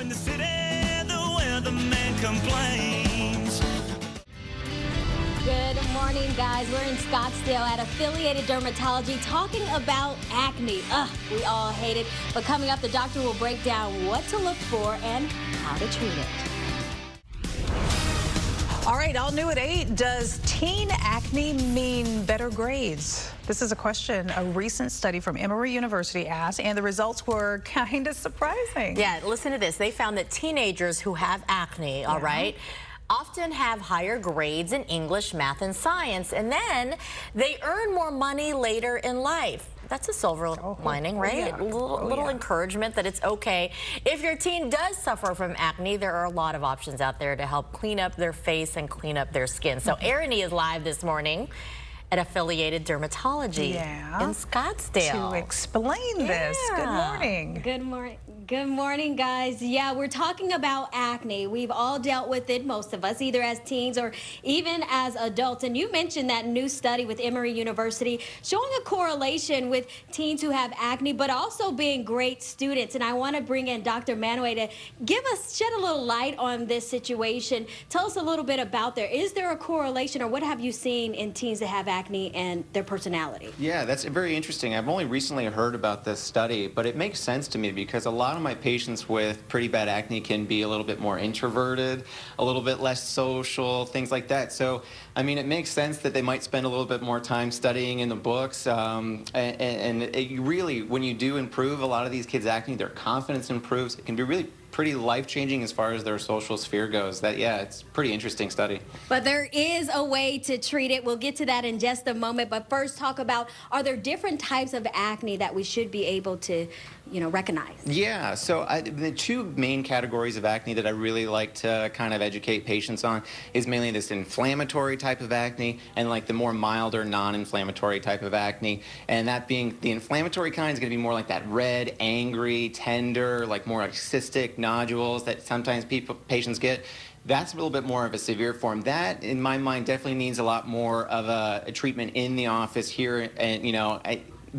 in the city, the weatherman complains. Good morning, guys. We're in Scottsdale at Affiliated Dermatology talking about acne. We all hate it. But coming up, the doctor will break down what to look for and how to treat it. All right, all new at 8. Does teen acne mean better grades? This is a question a recent study from Emory University asked, and the results were kind of surprising. Yeah, listen to this. They found that teenagers who have acne, all right, often have higher grades in English, math, and science, and then they earn more money later in life. That's a silver lining, right? Yeah. Little encouragement that it's okay. If your teen does suffer from acne, there are a lot of options out there to help clean up their face and clean up their skin. So Erin is live this morning at Affiliated Dermatology in Scottsdale. To explain this. Good morning. Good morning. Good morning, guys. Yeah, we're talking about acne. We've all dealt with it, most of us, either as teens or even as adults. And you mentioned that new study with Emory University showing a correlation with teens who have acne, but also being great students. And I want to bring in Dr. Manway to shed a little light on this situation. Tell us a little bit about is there a correlation, or what have you seen in teens that have acne and their personality? Yeah, that's very interesting. I've only recently heard about this study, but it makes sense to me because a lot of my patients with pretty bad acne can be a little bit more introverted, a little bit less social, things like that. So, I mean, it makes sense that they might spend a little bit more time studying in the books. And it really, when you do improve a lot of these kids' acne, their confidence improves. It can be really pretty life-changing as far as their social sphere goes. It's a pretty interesting study. But there is a way to treat it. We'll get to that in just a moment. But first, talk about, are there different types of acne that we should be able to, recognize? Yeah, so the two main categories of acne that I really like to kind of educate patients on is mainly this inflammatory type of acne and like the more milder non-inflammatory type of acne. And that being the inflammatory kind is going to be more like that red, angry, tender, like more like cystic nodules that sometimes patients get. That's a little bit more of a severe form. That, in my mind, definitely needs a lot more of a treatment in the office here, and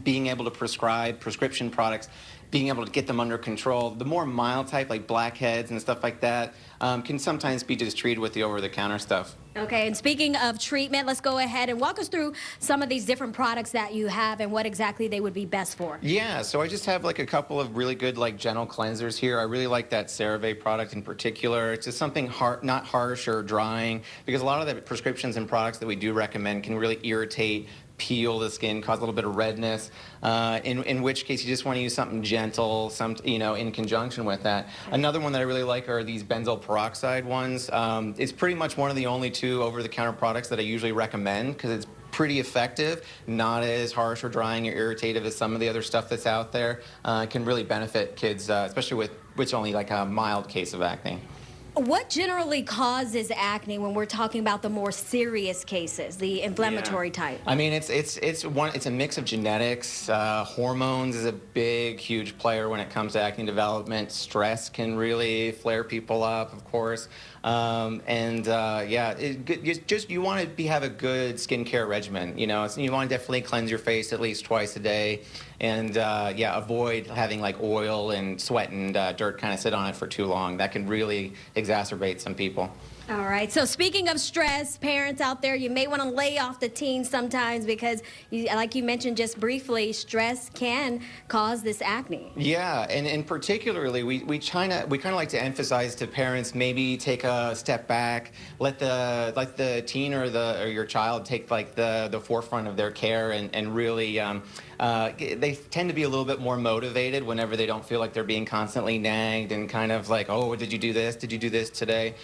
being able to prescribe prescription products, being able to get them under control. The more mild type, like blackheads and stuff like that, can sometimes be just treated with the over-the-counter stuff. Okay, and speaking of treatment, let's go ahead and walk us through some of these different products that you have and what exactly they would be best for. Yeah, so I just have like a couple of really good like gentle cleansers here. I really like that CeraVe product in particular. It's just something not harsh or drying, because a lot of the prescriptions and products that we do recommend can really irritate, peel the skin, cause a little bit of redness, in which case you just want to use something gentle, in conjunction with that. Another one that I really like are these benzoyl peroxide ones. It's pretty much one of the only two over-the-counter products that I usually recommend because it's pretty effective, not as harsh or drying or irritative as some of the other stuff that's out there. Can really benefit kids, especially with which only like a mild case of acne. What generally causes acne when we're talking about the more serious cases, the inflammatory type? I mean, it's a mix of genetics. Hormones is a big, huge player when it comes to acne development. Stress can really flare people up, of course. You want to have a good skincare regimen. So you want to definitely cleanse your face at least twice a day, and avoid having like oil and sweat and dirt kind of sit on it for too long. That can really exacerbate some people. All right, so speaking of stress, parents out there, you may want to lay off the teens sometimes because, like you mentioned just briefly, stress can cause this acne. Yeah, and particularly, we kind of like to emphasize to parents, maybe take a step back, let the teen or your child take like the forefront of their care, and really they tend to be a little bit more motivated whenever they don't feel like they're being constantly nagged and kind of like, oh, did you do this? Did you do this today?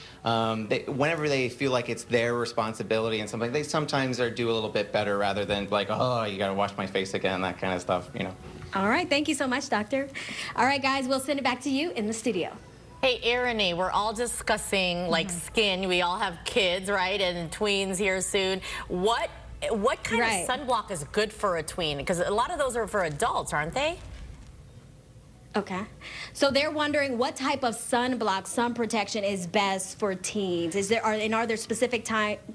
Whenever they feel like it's their responsibility and something, they sometimes do a little bit better rather than like, oh, you got to wash my face again, that kind of stuff, All right, thank you so much, doctor. All right, guys, we'll send it back to you in the studio. Hey, Erin, we're all discussing like skin. We all have kids, right, and tweens here soon. What kind of sunblock is good for a tween? Because a lot of those are for adults, aren't they? Okay. So they're wondering what type of sunblock, sun protection is best for teens. Are there specific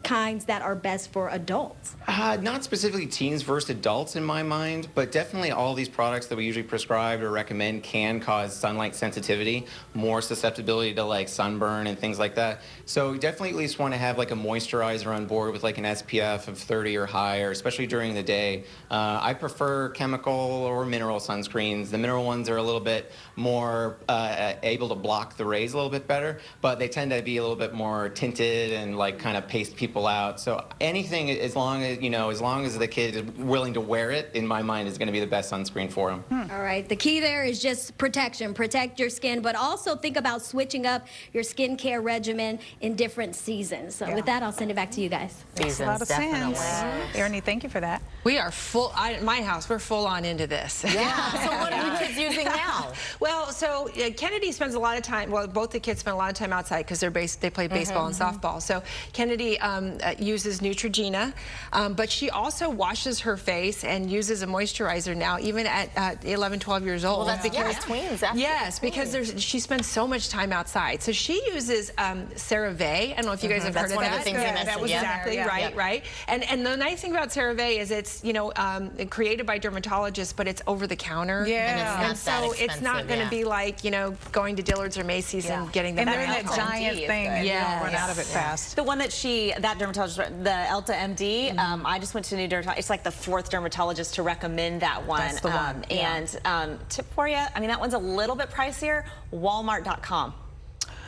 kinds that are best for adults? Not specifically teens versus adults in my mind, but definitely all these products that we usually prescribe or recommend can cause sunlight sensitivity, more susceptibility to like sunburn and things like that. So we definitely at least want to have like a moisturizer on board with like an SPF of 30 or higher, especially during the day. I prefer chemical or mineral sunscreens. The mineral ones are a little bit more able to block the rays a little bit better, but they tend to be a little bit more tinted and like kind of paste people out. So anything, as long as the kid is willing to wear it, in my mind, is going to be the best sunscreen for them. All right. The key there is just protection. Protect your skin, but also think about switching up your skincare regimen in different seasons. So with that, I'll send it back to you guys. Makes a lot of Definitely. sense. Ernie, thank you for that. We are full, my house, we're full on into this. Yeah. So what are the kids using now? Well, so Kennedy spends a lot of time, well, both the kids spend a lot of time outside because they play baseball and softball. So Kennedy uses Neutrogena, but she also washes her face and uses a moisturizer now, even at 11, 12 years old. Well, that's because tweens. Yes, because she spends so much time outside. So she uses CeraVe. I don't know if you guys have heard of that. That's one of the things you mentioned. That was exactly right. And the nice thing about CeraVe is it's created by dermatologists, but it's over the counter. Yeah. And so it's not going to be like going to Dillard's or Macy's and getting that. And they're in that giant thing, and you don't run out of it fast. The one that that dermatologist, the Elta MD, I just went to a new dermatologist. It's like the 4th dermatologist to recommend that one. That's the one. And tip for you, I mean, that one's a little bit pricier. Walmart.com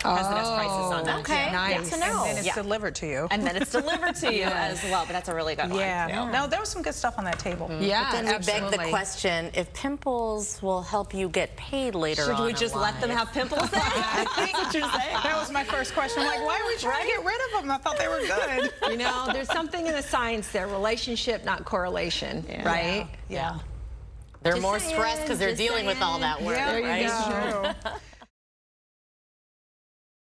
has the best prices on that. Okay, nice. to know. And then it's delivered to you. And then it's delivered to you as well, but that's a really good one. Yeah. No, there was some good stuff on that table. Yeah, Then we absolutely. beg the question, if pimples will help you get paid later on Should we in just let them life? have pimples then? I think what you're saying. That was my first question. I'm like, why are we trying to get rid of them? I thought they were good. There's something in the science there, relationship, not correlation, right? Yeah. They're more stressed because they're dealing with all that work, Yeah, right? there you go.